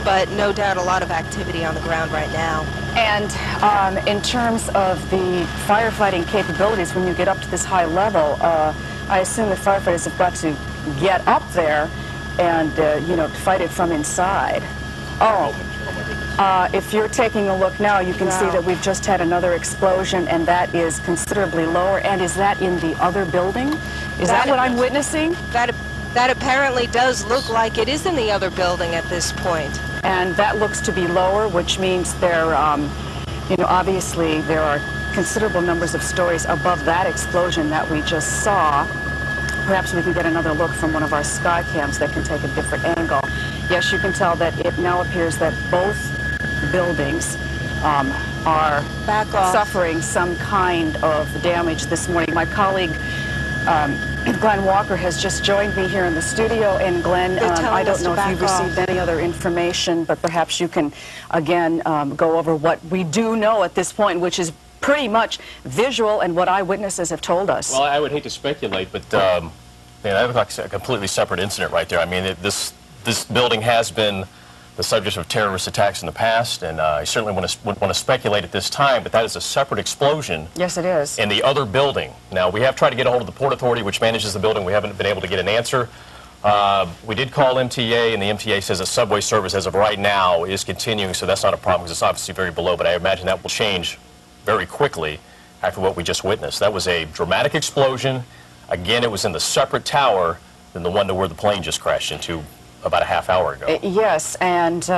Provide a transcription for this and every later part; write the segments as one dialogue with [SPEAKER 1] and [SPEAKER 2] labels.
[SPEAKER 1] but no doubt a lot of activity on the ground right now.
[SPEAKER 2] And in terms of the firefighting capabilities, when you get up to this high level, I assume the firefighters have got to get up there and, you know, fight it from inside. Oh. If you're taking a look now, you can see that we've just had another explosion, and that is considerably lower. And is that in the other building? Is that what I'm witnessing?
[SPEAKER 1] That apparently does look like it is in the other building at this point.
[SPEAKER 2] And that looks to be lower, which means there, you know, obviously there are considerable numbers of stories above that explosion that we just saw. Perhaps we can get another look from one of our sky cams that can take a different angle. Yes, you can tell that it now appears that both buildings are suffering some kind of damage this morning. My colleague Glenn Walker has just joined me here in the studio, and Glenn, I don't know if you've received any other information, but perhaps you can again go over what we do know at this point, which is pretty much visual and what eyewitnesses have told us.
[SPEAKER 3] Well, I would hate to speculate, but man, that looks like a completely separate incident right there. I mean, this building has been the subject of terrorist attacks in the past, and I certainly wouldn't want to speculate at this time, but that is a separate explosion.
[SPEAKER 2] Yes, it is.
[SPEAKER 3] In the other building. Now, we have tried to get a hold of the Port Authority, which manages the building. We haven't been able to get an answer. We did call MTA, and the MTA says that subway service as of right now is continuing, so that's not a problem because it's obviously very below, but I imagine that will change very quickly after what we just witnessed. That was a dramatic explosion. Again, it was in the separate tower than the one where the plane just crashed into about a half hour ago.
[SPEAKER 2] Yes, and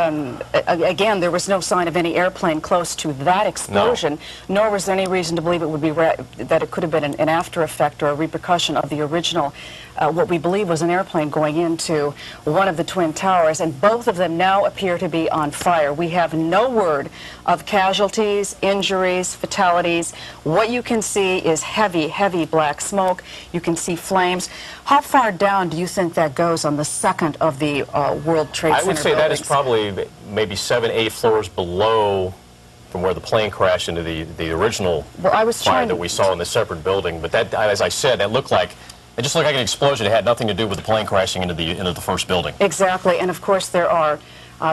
[SPEAKER 2] again, there was no sign of any airplane close to that explosion, nor was there any reason to believe it would be that it could have been an after effect or a repercussion of the original, what we believe was an airplane going into one of the twin towers, and both of them now appear to be on fire. We have no word of casualties, injuries, fatalities. What you can see is heavy, heavy black smoke. You can see flames. How far down do you think that goes on the second of the World Trade Center
[SPEAKER 3] I would say
[SPEAKER 2] buildings?
[SPEAKER 3] that is probably maybe 7, 8 floors below from where the plane crashed into the original fire that we saw in the separate building. But that, as I said, that looked like, it just looked like an explosion. It had nothing to do with the plane crashing into the first building.
[SPEAKER 2] Exactly, and of course there are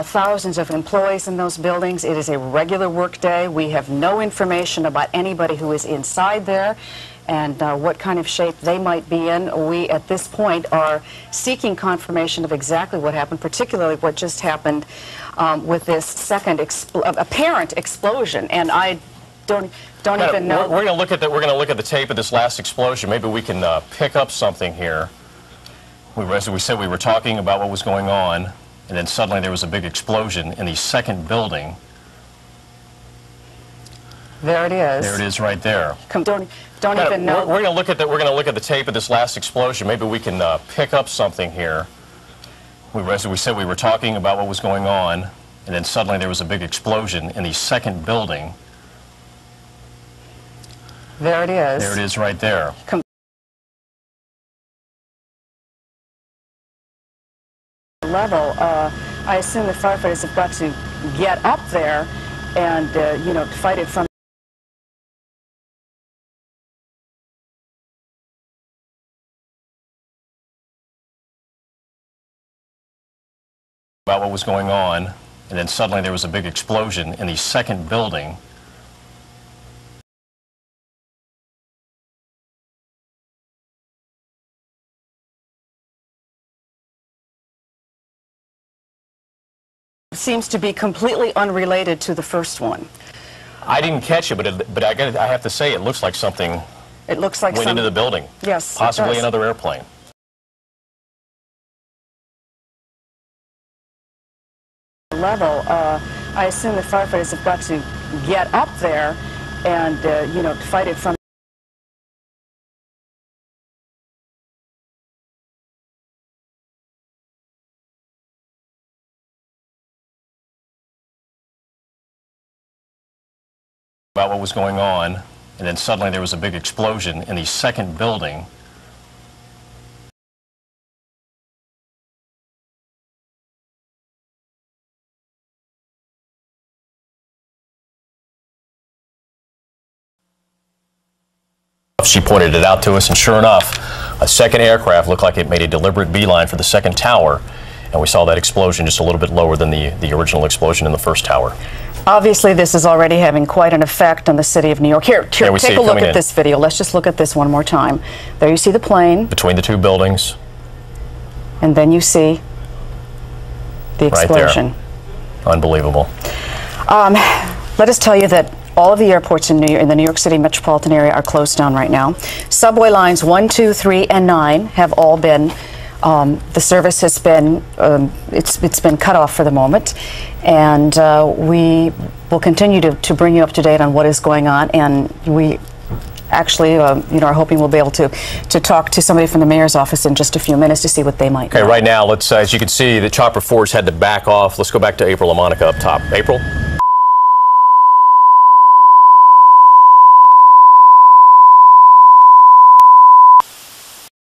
[SPEAKER 2] thousands of employees in those buildings. It is a regular work day. We have no information about anybody who is inside there and what kind of shape they might be in. We, at this point, are seeking confirmation of exactly what happened, particularly what just happened with this second apparent explosion. And I don't even know.
[SPEAKER 3] We're going to look at the tape of this last explosion. Maybe we can pick up something here. As we said, we were talking about what was going on, and then suddenly there was a big explosion in the second building.
[SPEAKER 2] There it is.
[SPEAKER 3] There it is, right there.
[SPEAKER 2] Don't even know.
[SPEAKER 3] We're going to look at the tape of this last explosion. Maybe we can pick up something here. As we said, we were talking about what was going on, and then suddenly there was a big explosion in the second building.
[SPEAKER 2] There it is.
[SPEAKER 3] There it is, right there.
[SPEAKER 2] Level, I assume the firefighters have got to get up there and, you know, fight it from
[SPEAKER 3] about what was going on, and then suddenly there was a big explosion in the second building.
[SPEAKER 2] Seems to be completely unrelated to the first one.
[SPEAKER 3] I didn't catch it, but I have to say it looks like something.
[SPEAKER 2] It looks like
[SPEAKER 3] went into the building.
[SPEAKER 2] Yes,
[SPEAKER 3] possibly another airplane.
[SPEAKER 2] Level, I assume the firefighters have got to get up there and, you know, fight it from
[SPEAKER 3] about what was going on, and then suddenly there was a big explosion in the second building. She pointed it out to us, and sure enough, a second aircraft looked like it made a deliberate beeline for the second tower, and we saw that explosion just a little bit lower than the original explosion in the first tower.
[SPEAKER 2] Obviously, this is already having quite an effect on the city of New York. Here, take a look at this video. Let's just look at this one more time. There you see the plane.
[SPEAKER 3] Between the two buildings.
[SPEAKER 2] And then you see the explosion.
[SPEAKER 3] Right there. Unbelievable.
[SPEAKER 2] Let us tell you that all of the airports in the New York City metropolitan area are closed down right now. Subway lines 1, 2, 3, and 9 have all been, the service has been, it's been cut off for the moment. And we will continue to bring you up to date on what is going on. And we actually, are hoping we'll be able to talk to somebody from the mayor's office in just a few minutes to see what they might know.
[SPEAKER 3] Okay, right now, let's, as you can see, the Chopper 4's had to back off. Let's go back to April LaMonica up top. April?